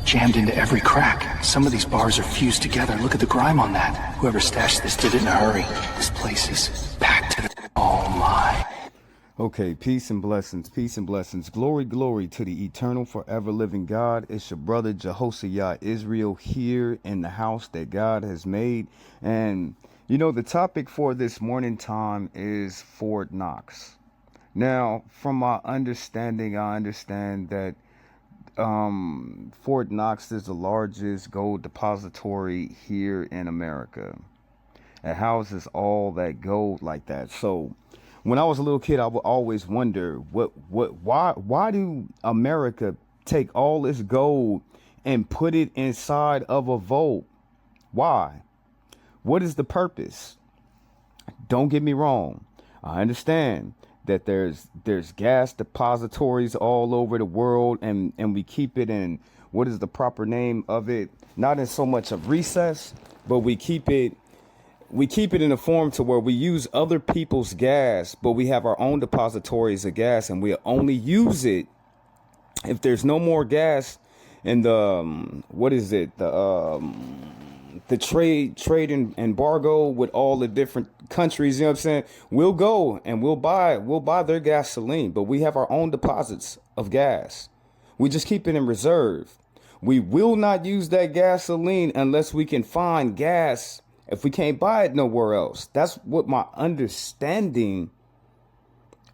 jammed into every crack. Some of these bars are fused together. Look at the grime on that. Whoever stashed this did it in a hurry. This place is packed to the... Oh my. Okay, peace and blessings, peace and blessings. Glory, glory to the eternal, forever living God. It's your brother Jehoshaphat Israel here in the house that God has made. And, you know, the topic for this morning time is Fort Knox. Now, from my understanding, I understand that Fort Knox is the largest gold depository here in America. It houses all that gold like that. So when I was a little kid, I would always wonder why do America take all this gold and put it inside of a vault? Why? What is the purpose? Don't get me wrong. I understand that there's gas depositories all over the world, and we keep it in, what is the proper name of it? Not in so much of recess, but we keep it in a form to where we use other people's gas, but we have our own depositories of gas, and we only use it if there's no more gas in the the trade and embargo with all the different countries. You know what I'm saying? We'll go and we'll buy their gasoline, but we have our own deposits of gas. We just keep it in reserve. We will not use that gasoline unless we can find gas. If we can't buy it nowhere else. That's what my understanding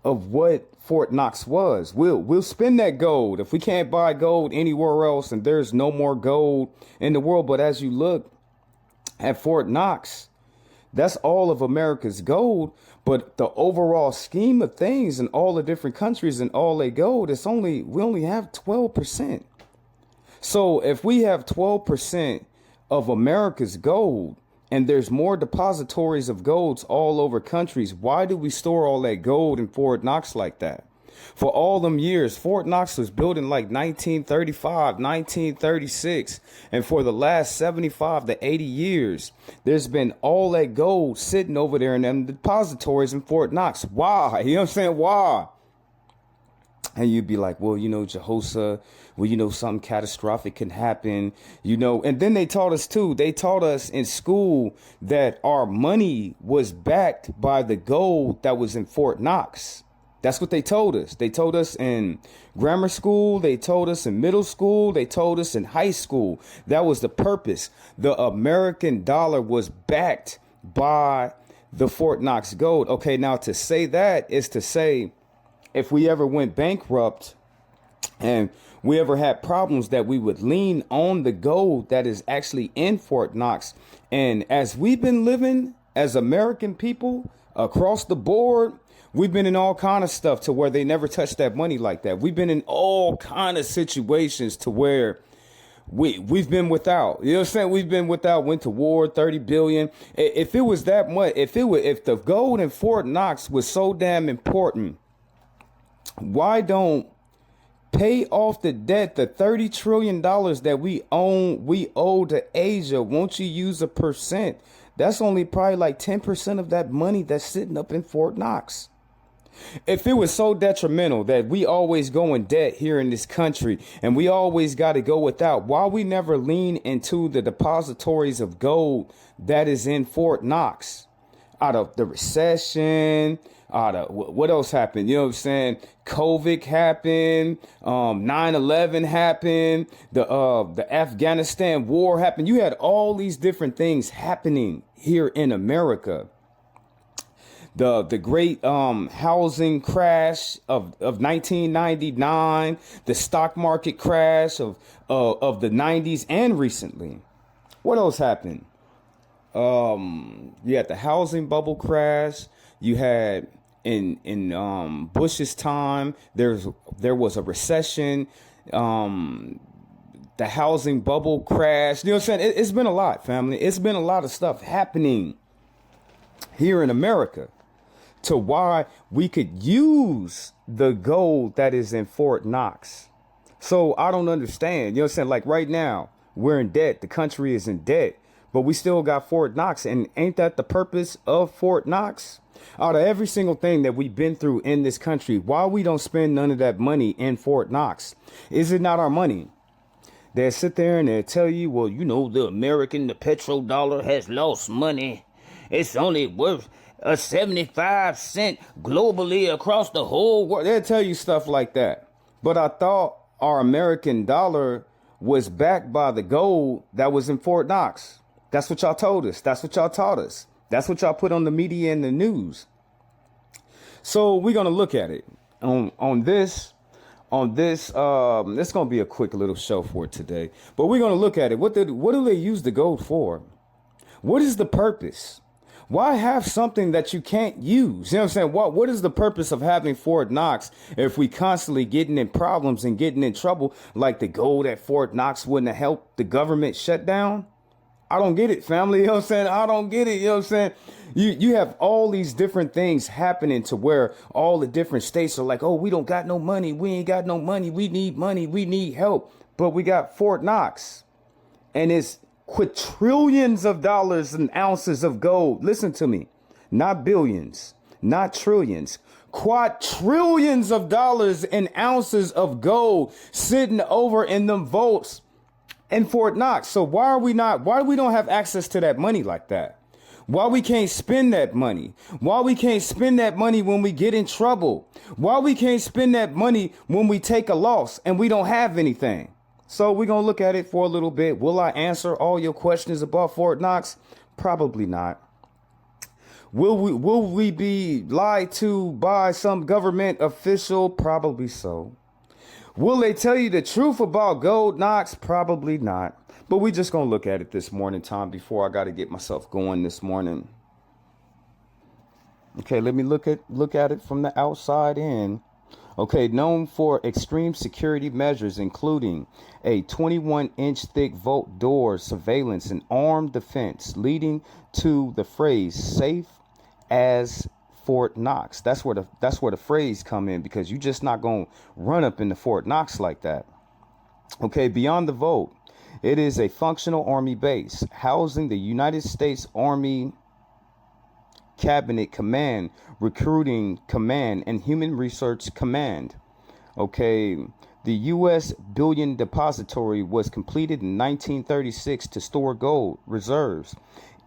of what Fort Knox was. We'll spend that gold. If we can't buy gold anywhere else and there's no more gold in the world. But as you look at Fort Knox, that's all of America's gold. But the overall scheme of things in all the different countries and all their gold, we only have 12%. So if we have 12% of America's gold, and there's more depositories of golds all over countries, why do we store all that gold in Fort Knox like that? For all them years, Fort Knox was built in like 1935, 1936. And for the last 75 to 80 years, there's been all that gold sitting over there in them depositories in Fort Knox. Why? You know what I'm saying? Why? And you'd be like, well, you know, Jehoshaphat, well, you know, something catastrophic can happen, you know. And then they taught us, too. They taught us in school that our money was backed by the gold that was in Fort Knox. That's what they told us. They told us in grammar school. They told us in middle school. They told us in high school. That was the purpose. The American dollar was backed by the Fort Knox gold. OK, now to say that is to say, if we ever went bankrupt and we ever had problems, that we would lean on the gold that is actually in Fort Knox. And as we've been living as American people across the board, we've been in all kind of stuff to where they never touched that money like that. We've been in all kind of situations to where we've been without. You know what I'm saying? We've been without, went to war, 30 billion. If it was that much, if the gold in Fort Knox was so damn important, why don't pay off the debt, the $30 trillion that we owe to Asia? Won't you use 1%? That's only probably like 10% of that money that's sitting up in Fort Knox. If it was so detrimental that we always go in debt here in this country and we always got to go without, why we never lean into the depositories of gold that is in Fort Knox? Out of the recession, what else happened? You know what I'm saying? COVID happened. 9/11 happened. The Afghanistan war happened. You had all these different things happening here in America. The great housing crash of 1999, the stock market crash of the 90s, and recently. What else happened? You had the housing bubble crash. You had in Bush's time, there was a recession. The housing bubble crash. You know what I'm saying? It's been a lot, family. It's been a lot of stuff happening here in America to why we could use the gold that is in Fort Knox. So I don't understand. You know what I'm saying? Like right now, we're in debt. The country is in debt, but we still got Fort Knox. And ain't that the purpose of Fort Knox? Out of every single thing that we've been through in this country, why we don't spend none of that money in Fort Knox? Is it not our money? They'll sit there and they'll tell you, well, the petrodollar has lost money. It's only worth a 75 cent globally across the whole world. They'll tell you stuff like that. But I thought our American dollar was backed by the gold that was in Fort Knox. That's what y'all told us. That's what y'all taught us. That's what y'all put on the media and the news. So we're going to look at it on this. It's going to be a quick little show for today, but we're going to look at it. What do they use the gold for? What is the purpose? Why have something that you can't use? You know what I'm saying? What is the purpose of having Fort Knox if we constantly getting in problems and getting in trouble? Like the gold at Fort Knox wouldn't have helped the government shut down? I don't get it, family. You know what I'm saying? I don't get it. You know what I'm saying? You have all these different things happening to where all the different states are like, oh, we don't got no money. We ain't got no money. We need money. We need help. But we got Fort Knox and it's quadrillions of dollars and ounces of gold. Listen to me. Not billions, not trillions, quadrillions of dollars and ounces of gold sitting over in them vaults in Fort Knox. So why do we don't have access to that money like that? Why we can't spend that money? Why we can't spend that money when we get in trouble? Why we can't spend that money when we take a loss and we don't have anything? So we're going to look at it for a little bit. Will I answer all your questions about Fort Knox? Probably not. Will we be lied to by some government official? Probably so. Will they tell you the truth about Gold Knox? Probably not. But we just going to look at it this morning time before I got to get myself going this morning. Okay, let me look at it from the outside in. Okay, known for extreme security measures, including a 21-inch thick vault door surveillance and armed defense, leading to the phrase "safe as Fort Knox." That's where the phrase come in, because you just not gonna run up into Fort Knox like that. Okay, beyond the vault, it is a functional Army base housing the United States Army Cabinet Command, Recruiting Command, and Human Research Command. Okay, the U.S. Bullion Depository was completed in 1936 to store gold reserves.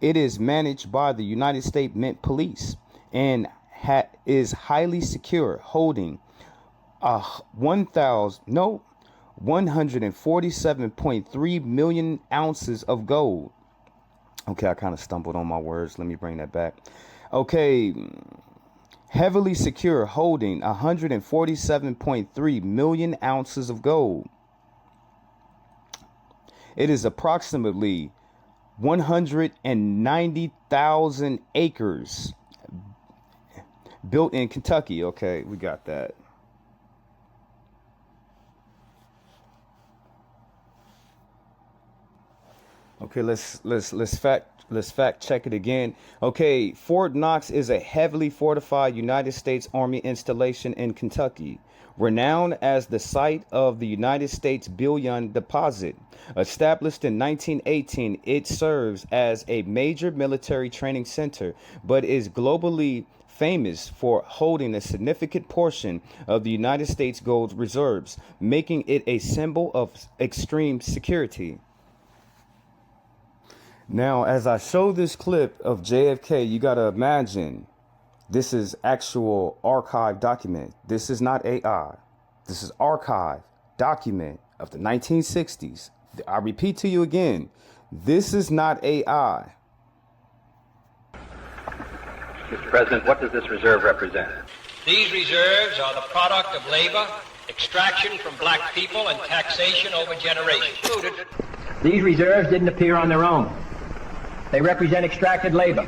It is managed by the United States Mint Police and is highly secure, holding 147.3 million ounces of gold. Okay, I kind of stumbled on my words. Let me bring that back. Okay, heavily secure, holding 147.3 million ounces of gold. It is approximately 190,000 acres, built in Kentucky. Okay, we got that. Okay, let's fact check it again. Okay, Fort Knox is a heavily fortified United States Army installation in Kentucky, renowned as the site of the United States Bullion Deposit. Established in 1918, it serves as a major military training center, but is globally famous for holding a significant portion of the United States gold reserves, making it a symbol of extreme security. Now, as I show this clip of JFK, you got to imagine this is actual archive document. This is not AI. This is archive document of the 1960s. I repeat to you again, this is not AI. Mr. President, what does this reserve represent? These reserves are the product of labor, extraction from black people, and taxation over generations. These reserves didn't appear on their own. They represent extracted labor.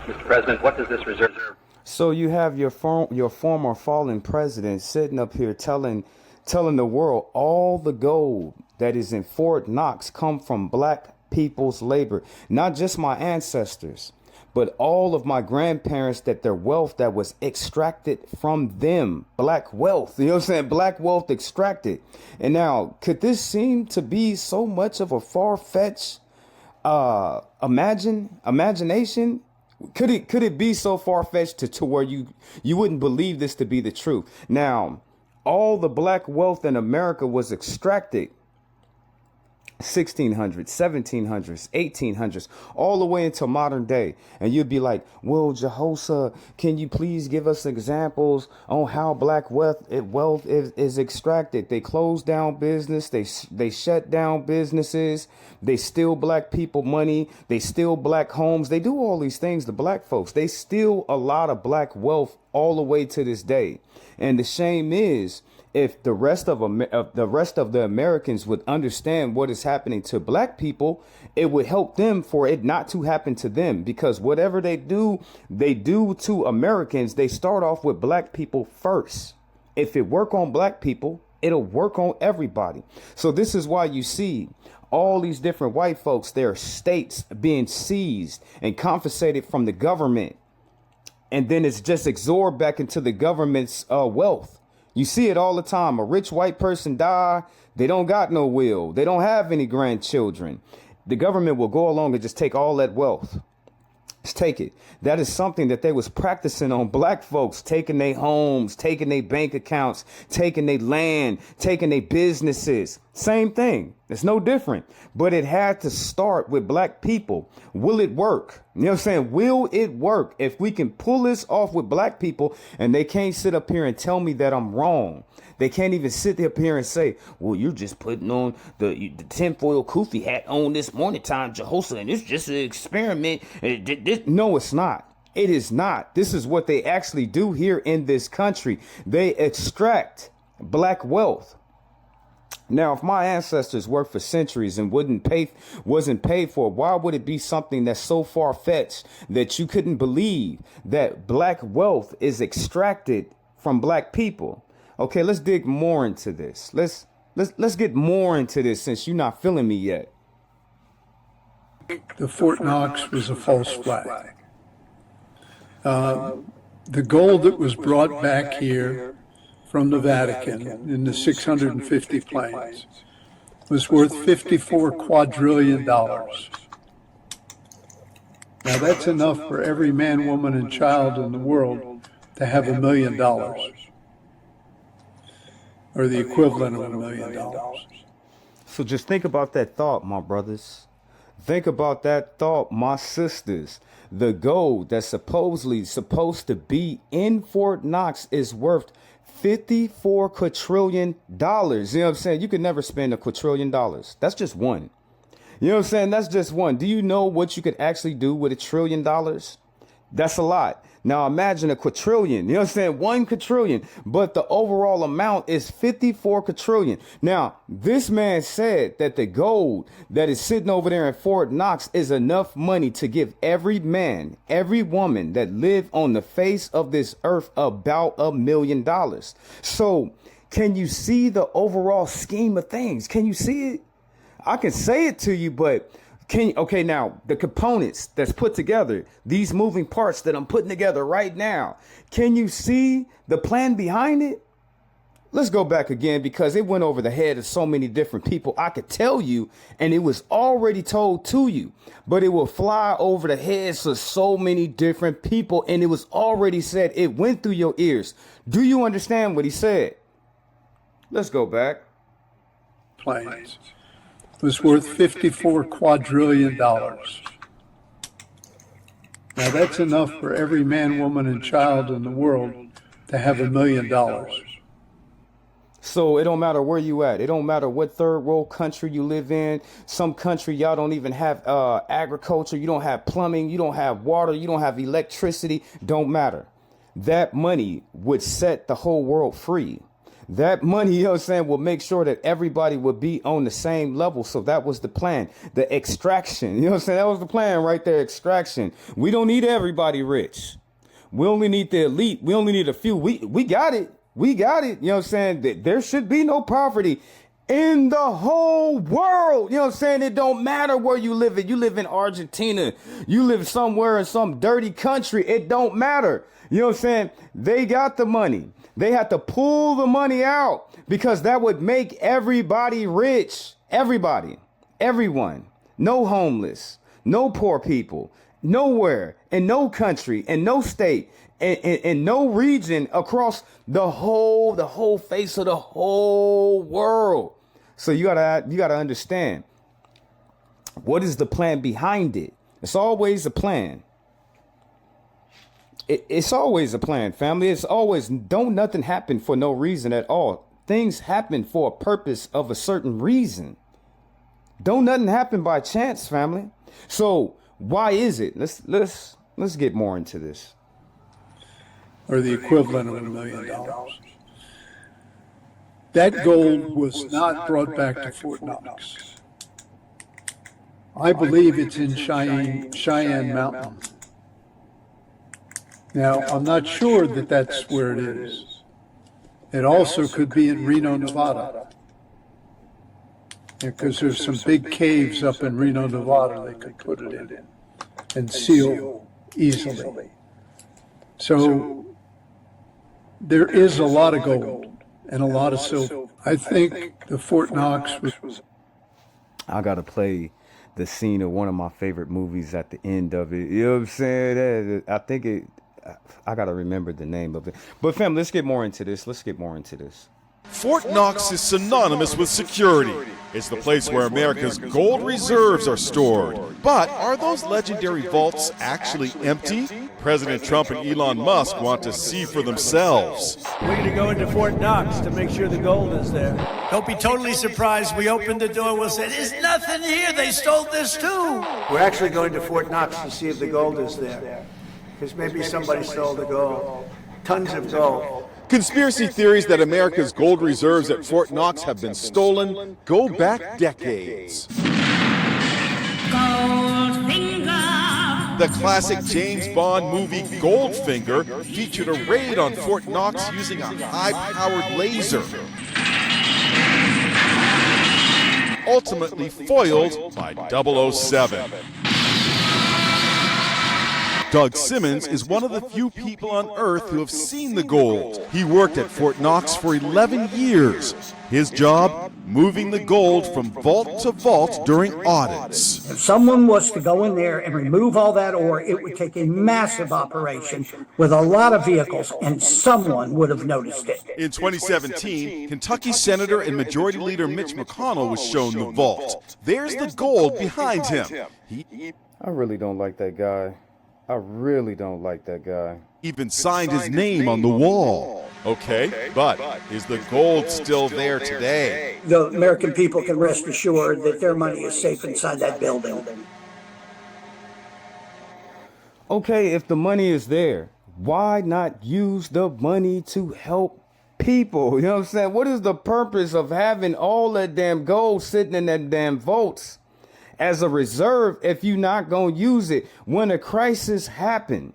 Mr. President, what does this reserve? So you have your former fallen president sitting up here telling the world all the gold that is in Fort Knox come from black people's labor. Not just my ancestors, but all of my grandparents, that their wealth that was extracted from them. Black wealth, you know what I'm saying? Black wealth extracted. And now, could this seem to be so much of a far-fetched imagination? Could it be so far-fetched to where you wouldn't believe this to be the truth? Now, All the black wealth in America was extracted 1600s, 1700s, 1800s, all the way into modern day. And you'd be like, well, Jehoshaphat, can you please give us examples on how black wealth is extracted? They close down business. They shut down businesses. They steal black people money. They steal black homes. They do all these things to black folks. They steal a lot of black wealth all the way to this day. And the shame is, if the rest of the Americans would understand what is happening to black people, it would help them for it not to happen to them. Because whatever they do to Americans, they start off with black people first. If it work on black people, it'll work on everybody. So this is why you see all these different white folks, their states being seized and confiscated from the government. And then it's just absorbed back into the government's wealth. You see it all the time. A rich white person die. They don't got no will. They don't have any grandchildren. The government will go along and just take all that wealth. Just take it. That is something that they was practicing on black folks, taking their homes, taking their bank accounts, taking their land, taking their businesses. Same thing. It's no different. But it had to start with black people. Will it work? You know what I'm saying? Will it work? If we can pull this off with black people, and they can't sit up here and tell me that I'm wrong. They can't even sit up here and say, well, you're just putting on the tinfoil kufi hat on this morning time, Jehoshaphat, and it's just an experiment. No, it's not. It is not. This is what they actually do here in this country. They extract black wealth. Now, if my ancestors worked for centuries and wasn't paid for, why would it be something that's so far-fetched that you couldn't believe that black wealth is extracted from black people? Okay, let's dig more into this. Let's get more into this since you're not feeling me yet. The Fort Knox was a false flag. The gold that was brought back here from the Vatican in the 650 planes was worth $54 quadrillion. Now that's enough for every man, woman, and child in the world to have $1 million. Or the equivalent of $1 million. So just think about that thought, my brothers. Think about that thought, my sisters. The gold that's supposedly supposed to be in Fort Knox is worth $54 quadrillion. You know what I'm saying? You could never spend $1 quadrillion. That's just one. You know what I'm saying? That's just one. Do you know what you could actually do with $1 trillion? That's a lot. Now imagine $1 quadrillion, you know what I'm saying? 1 quadrillion, but the overall amount is 54 quadrillion. Now, this man said that the gold that is sitting over there in Fort Knox is enough money to give every man, every woman that live on the face of this earth about $1 million. So can you see the overall scheme of things? Can you see it? I can say it to you, but okay, now the components that's put together, these moving parts that I'm putting together right now, can you see the plan behind it? Let's go back again because it went over the head of so many different people. I could tell you, and it was already told to you, but it will fly over the heads of so many different people. And it was already said. It went through your ears. Do you understand what he said? Let's go back. Planes was worth $54 quadrillion. Now that's enough for every man, woman, and child in the world to have $1 million. So it don't matter where you at. It don't matter what third world country you live in. Some country y'all don't even have agriculture. You don't have plumbing. You don't have water. You don't have electricity. Don't matter. That money would set the whole world free. That money, you know what I'm saying, will make sure that everybody would be on the same level. So that was the plan, the extraction. You know what I'm saying? That was the plan right there, extraction. We don't need everybody rich. We only need the elite. We only need a few. We got it. We got it. You know what I'm saying? There should be no poverty in the whole world. You know what I'm saying? It don't matter where you live. You live in Argentina. You live somewhere in some dirty country. It don't matter. You know what I'm saying? They got the money. They had to pull the money out because that would make everybody rich. Everybody, everyone, no homeless, no poor people, nowhere, in no country, in no state, in no region across the whole face of the whole world. So you gotta understand, what is the plan behind it? It's always a plan. It's always a plan, family. It's always, don't nothing happen for no reason at all. Things happen for a purpose of a certain reason. Don't nothing happen by chance, family. So why is it? Let's get more into this. Or the equivalent of $1 million. That gold was not brought back to Fort Knox. I believe it's in Cheyenne Mountain. Now, I'm not sure that that's where it is. It also could be in Reno, Nevada. Because there's some big caves up in Reno, Nevada they could put it in and seal easily. So there is a lot of gold and a lot of silver. I think the Fort Knox was... I gotta play the scene of one of my favorite movies at the end of it. You know what I'm saying? I think it... I gotta remember the name of it. But fam, let's get more into this. Fort Knox is synonymous with security. It's the place where America's gold reserves are stored. But are those legendary vaults actually empty? President Trump and Elon Musk want to see for themselves. We're going to go into Fort Knox to make sure the gold is there. Don't be totally surprised. We open the door, we'll say, there's nothing here. They stole this too. We're actually going to Fort Knox to see if the gold is there. Because maybe somebody stole the gold. Tons of gold. Conspiracy theories that America's gold reserves at Fort Knox have been stolen go back decades. The classic James Bond movie Goldfinger featured a raid on Fort Knox using a high-powered laser, ultimately foiled by 007. Doug Simmons is one of the few people on Earth who have seen the gold. He worked at Fort Knox for 11 years. His job, moving the gold from vault to vault during audits. If someone was to go in there and remove all that ore, it would take a massive operation with a lot of vehicles, and someone would have noticed it. In 2017, Kentucky Senator and Majority Leader Mitch McConnell was shown the vault. There's the gold behind him. I really don't like that guy. Even signed his name on the wall. Okay, but is the gold still there today? The American people can rest assured that their money is safe inside that building. Okay, if the money is there, why not use the money to help people? You know what I'm saying? What is the purpose of having all that damn gold sitting in that damn vaults as a reserve if you're not going to use it when a crisis happened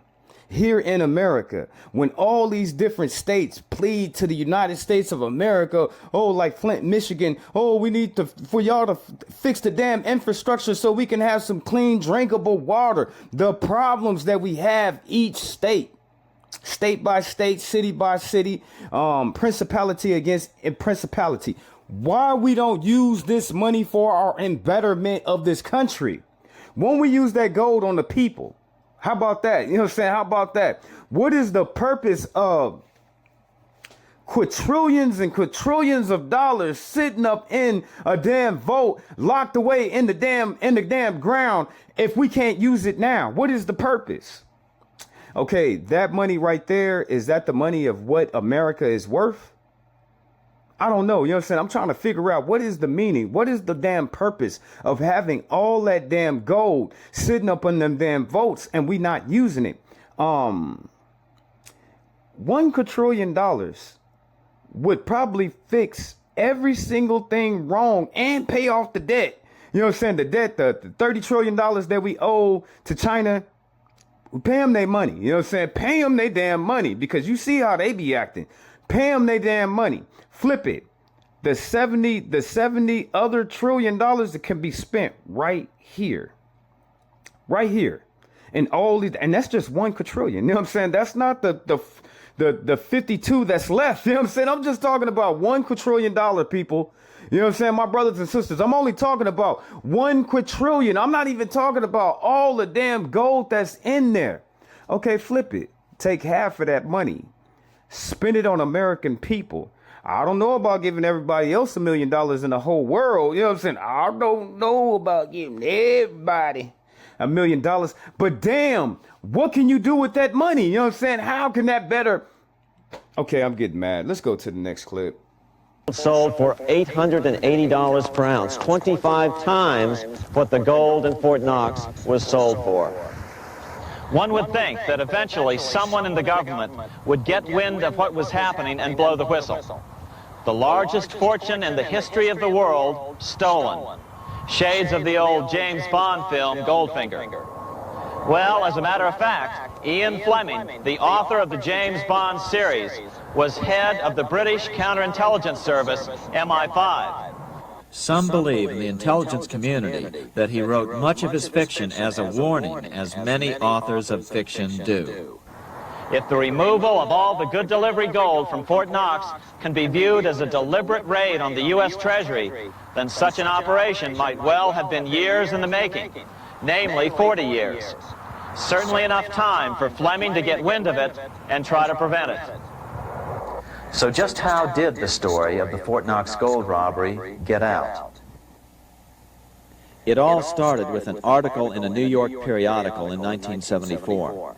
here in America, when all these different states plead to the United States of America, oh, like Flint, Michigan, oh, we need for y'all to fix the damn infrastructure so we can have some clean, drinkable water. The problems that we have each state by state, city by city, principality against principality. Why we don't use this money for our betterment of this country? Won't we use that gold on the people? How about that? You know what I'm saying? How about that? What is the purpose of quadrillions and quadrillions of dollars sitting up in a damn vault, locked away in the damn ground if we can't use it now? What is the purpose? Okay, that money right there, is that the money of what America is worth? I don't know. You know what I'm saying? I'm trying to figure out what is the meaning. What is the damn purpose of having all that damn gold sitting up in them damn votes and we not using it? $1 quadrillion would probably fix every single thing wrong and pay off the debt. You know what I'm saying? The debt, the $30 trillion that we owe to China, we pay them their money. You know what I'm saying? Pay them their damn money, because you see how they be acting. Pay them their damn money. Flip it. The 70 other $1 trillion that can be spent right here. And all these, and that's just $1 quadrillion. You know what I'm saying? That's not the 52 that's left. You know what I'm saying? I'm just talking about $1 quadrillion, people. You know what I'm saying? My brothers and sisters, I'm only talking about $1 quadrillion. I'm not even talking about all the damn gold that's in there. Okay, flip it. Take half of that money, spend it on American people. I don't know about giving everybody else $1 million in the whole world. You know what I'm saying? I don't know about giving everybody $1 million. But damn, what can you do with that money? You know what I'm saying? How can that better? Okay, I'm getting mad. Let's go to the next clip. Sold for $880 per ounce, 25 times what the gold in Fort Knox was sold for. One would think that eventually someone in the government would get wind of what was happening and blow the whistle. The largest fortune in the history of the world stolen. Shades of the old James Bond film, Goldfinger. Well, as a matter of fact, Ian Fleming, the author of the James Bond series, was head of the British counterintelligence service, MI5. Some believe in the intelligence community that he wrote much of his fiction as a warning, as many authors of fiction do. If the removal of all the good delivery gold from Fort Knox can be viewed as a deliberate raid on the U.S. Treasury, then such an operation might well have been years in the making, namely 40 years. Certainly enough time for Fleming to get wind of it and try to prevent it. So just how did the story of the Fort Knox gold robbery get out? It all started with an article in a New York periodical in 1974.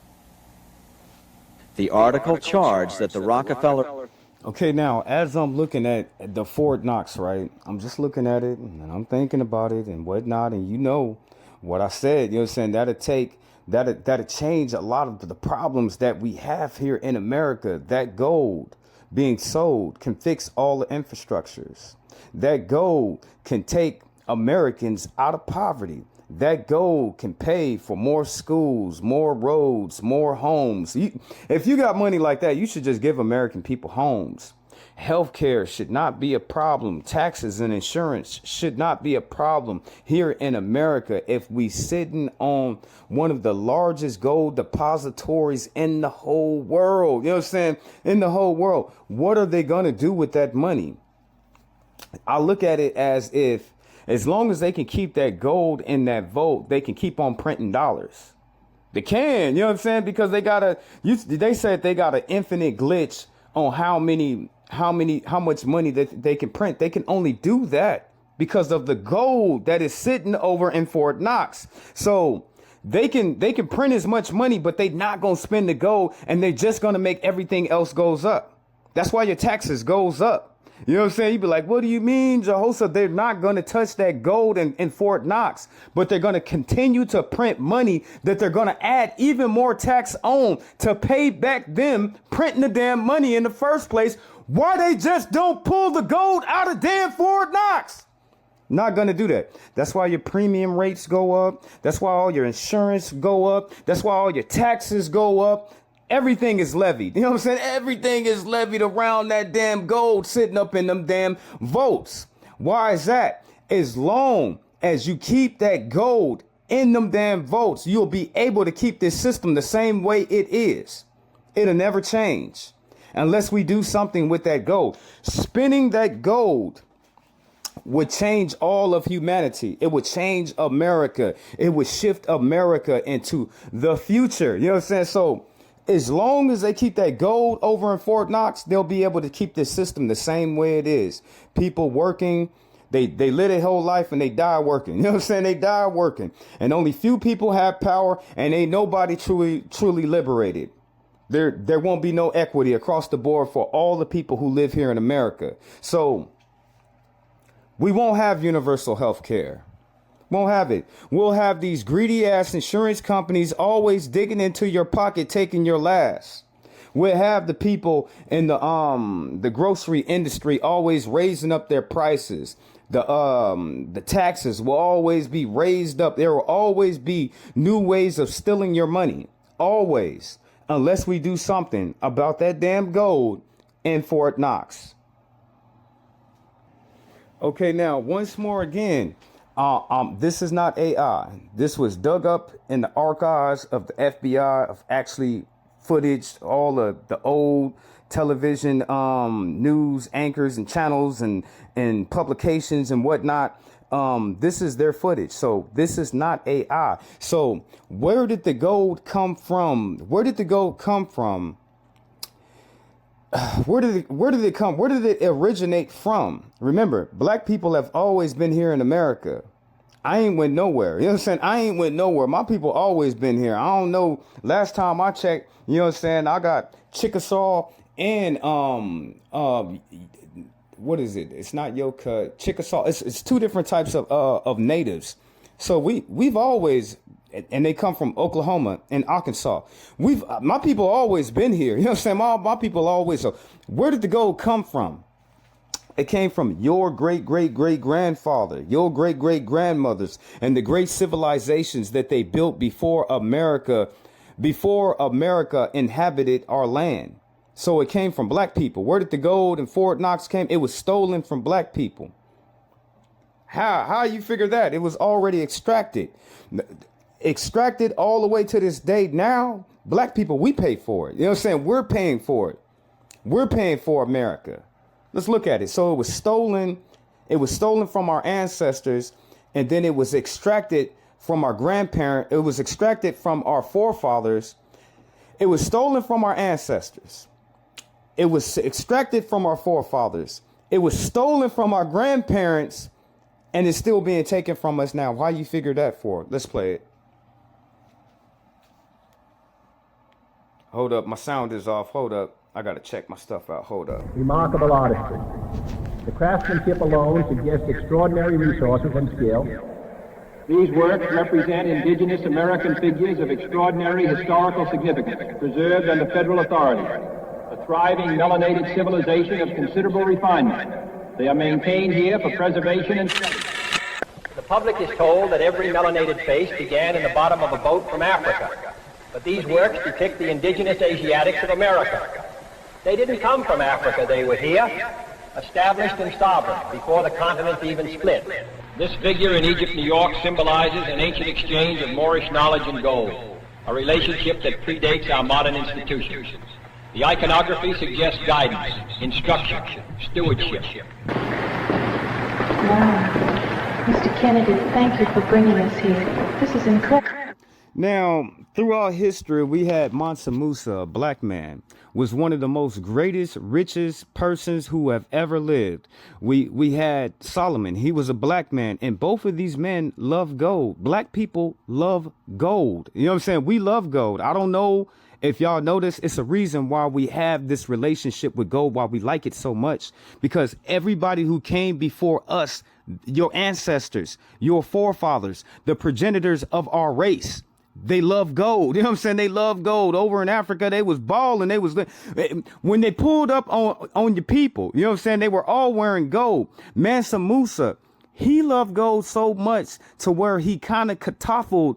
The article charged that the Rockefeller... Okay, now, as I'm looking at the Fort Knox, right, I'm just looking at it, and I'm thinking about it and whatnot, and you know what I said, you know what I'm saying, that'll change a lot of the problems that we have here in America. That gold being sold can fix all the infrastructures. That gold can take Americans out of poverty. That gold can pay for more schools, more roads, more homes. If you got money like that, you should just give American people homes. Healthcare should not be a problem. Taxes and insurance should not be a problem here in America if we sitting on one of the largest gold depositories in the whole world. You know what I'm saying? In the whole world. What are they going to do with that money? I look at it as if, as long as they can keep that gold in that vault, they can keep on printing dollars. They can, you know what I'm saying? Because they said they got an infinite glitch on how much money that they can print. They can only do that because of the gold that is sitting over in Fort Knox. So they can print as much money, but they're not going to spend the gold, and they're just going to make everything else goes up. That's why your taxes goes up. You know what I'm saying? You'd be like, what do you mean, Jehoshaphat? They're not going to touch that gold in Fort Knox, but they're going to continue to print money that they're going to add even more tax on to pay back them printing the damn money in the first place. Why they just don't pull the gold out of damn Fort Knox? Not going to do that. That's why your premium rates go up. That's why all your insurance go up. That's why all your taxes go up. Everything is levied. You know what I'm saying? Everything is levied around that damn gold sitting up in them damn votes. Why is that? As long as you keep that gold in them damn votes, you'll be able to keep this system the same way it is. It'll never change unless we do something with that gold. Spinning that gold would change all of humanity. It would change America. It would shift America into the future. You know what I'm saying? So as long as they keep that gold over in Fort Knox, they'll be able to keep this system the same way it is. People working, they live their whole life and they die working. You know what I'm saying? They die working. And only few people have power, and ain't nobody truly liberated. There won't be no equity across the board for all the people who live here in America. So we won't have universal health care. Won't have it. We'll have these greedy ass insurance companies always digging into your pocket, taking your last. We'll have the people in the grocery industry always raising up their prices. The taxes will always be raised up. There will always be new ways of stealing your money. Always. Unless we do something about that damn gold in Fort Knox. Okay, now once more again. This is not AI. This was dug up in the archives of the FBI of actually footage, all of the old television news anchors and channels and publications and whatnot. This is their footage. So this is not AI. So where did the gold come from? Where did the gold come from? Where did it come? Where did it originate from? Remember, black people have always been here in America. I ain't went nowhere. You know what I'm saying? I ain't went nowhere. My people always been here. I don't know. Last time I checked, you know what I'm saying? I got Chickasaw and what is it? It's not Yoka, Chickasaw. It's two different types of natives. So we've always, and they come from Oklahoma and Arkansas. My people always been here. You know what I'm saying? My people always. So where did the gold come from? It came from your great-great-great-grandfather, your great-great-grandmothers, and the great civilizations that they built before America inhabited our land. So it came from black people. Where did the gold in Fort Knox came? It was stolen from black people. How you figure that? It was already extracted all the way to this day. Now, black people, we pay for it. You know what I'm saying? We're paying for it. We're paying for America. Let's look at it. So it was stolen. It was stolen from our ancestors, and then it was extracted from our grandparents. It was extracted from our forefathers. It was stolen from our ancestors. It was extracted from our forefathers. It was stolen from our grandparents, and it's still being taken from us now. Why you figure that for? Let's play it. Hold up. My sound is off. Hold up. I got to check my stuff out. Hold up. Remarkable artistry. The craftsmanship alone suggests extraordinary resources and skill. These works represent indigenous American figures of extraordinary historical significance, preserved under federal authority. A thriving melanated civilization of considerable refinement. They are maintained here for preservation and study. The public is told that every melanated face began in the bottom of a boat from Africa. But these works depict the indigenous Asiatics of America. They didn't come from Africa, they were here, established and sovereign, before the continent even split. This figure in Egypt, New York, symbolizes an ancient exchange of Moorish knowledge and gold, a relationship that predates our modern institutions. The iconography suggests guidance, instruction, stewardship. Wow. Mr. Kennedy, thank you for bringing us here. This is incredible. Now, throughout history, we had Mansa Musa, a black man, was one of the most greatest, richest persons who have ever lived. We had Solomon. He was a black man, and both of these men love gold. Black people love gold. You know what I'm saying? We love gold. I don't know if y'all notice, it's a reason why we have this relationship with gold, why we like it so much, because everybody who came before us, your ancestors, your forefathers, the progenitors of our race, they love gold. You know what I'm saying? They love gold. Over in Africa, they was balling. They was, when they pulled up on your people, you know what I'm saying? They were all wearing gold. Mansa Musa, he loved gold so much to where he kind of kataffled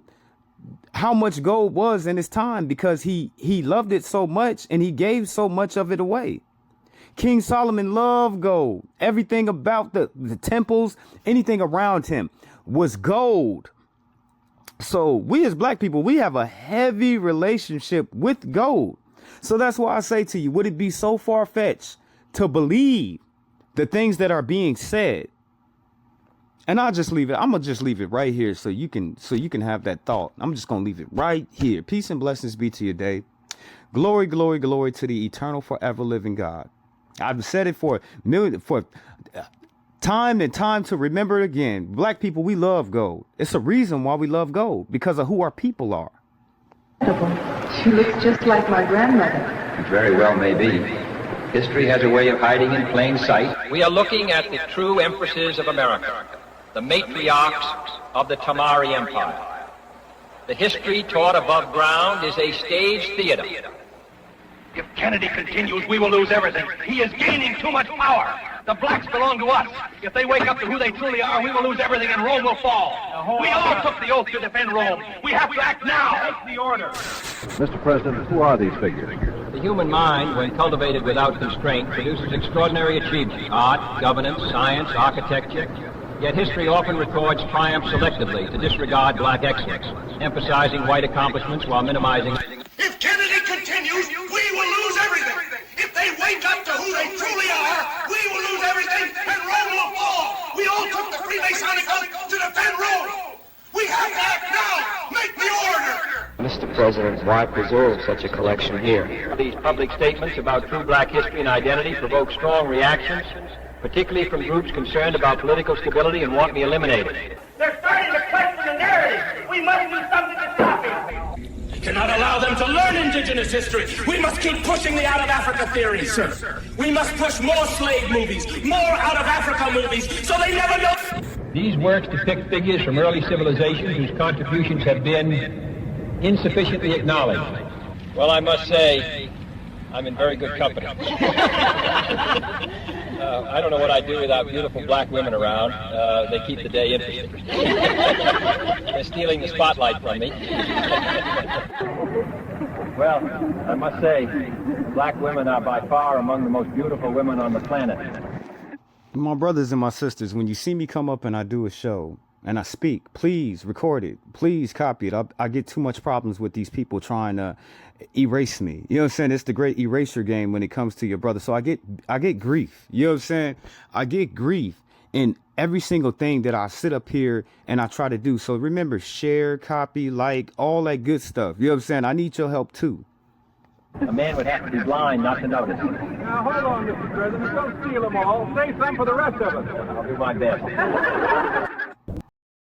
how much gold was in his time, because he loved it so much and he gave so much of it away. King Solomon loved gold. Everything about the temples, anything around him was gold. So we as black people, we have a heavy relationship with gold. So that's why I say to you, would it be so far-fetched to believe the things that are being said? And I'll just leave it. I'm going to just leave it right here so you can have that thought. I'm just going to leave it right here. Peace and blessings be to your day. Glory, glory, glory to the eternal, forever living God. I've said it for time and time to remember it again. Black people, we love gold. It's a reason why we love gold, because of who our people are. She looks just like my grandmother. It very well may be. History has a way of hiding in plain sight. We are looking at the true empresses of America, the matriarchs of the Tamari Empire. The history taught above ground is a stage theater. If Kennedy continues, we will lose everything. He is gaining too much power. The blacks belong to us. If they wake up to who they truly are, we will lose everything and Rome will fall. We all took the oath to defend Rome. We have to act now. Take the order. Mr. President, who are these figures? The human mind, when cultivated without constraint, produces extraordinary achievements: art, governance, science, architecture. Yet history often records triumph selectively to disregard black excellence, emphasizing white accomplishments while minimizing. If Kennedy continues, we will lose everything. If they wake up to who they truly are, we will lose everything and Rome will fall. We all took the Freemasonic oath President, why preserve such a collection here? These public statements about true black history and identity provoke strong reactions, particularly from groups concerned about political stability and want me eliminated. They're starting to question the narrative. We must do something to stop it. We cannot allow them to learn indigenous history. We must keep pushing the out of Africa theory, sir. We must push more slave movies, more out of Africa movies, so they never know. These works depict figures from early civilizations whose contributions have been insufficiently acknowledged. Well, I must say, I'm in very good company. I don't know what I'd do without beautiful black women around. They keep the day interesting. They're stealing the spotlight from me. Well, I must say, black women are by far among the most beautiful women on the planet. My brothers and my sisters, when you see me come up and I do a show and I speak, please record it. Please copy it. I get too much problems with these people trying to erase me. You know what I'm saying? It's the great eraser game when it comes to your brother. So I get grief. You know what I'm saying? I get grief in every single thing that I sit up here and I try to do. So remember, share, copy, like, all that good stuff. You know what I'm saying? I need your help too. A man would have to be blind not to notice. Now, hold on, Mr. President. Don't steal them all. Save some for the rest of us. I'll do my best.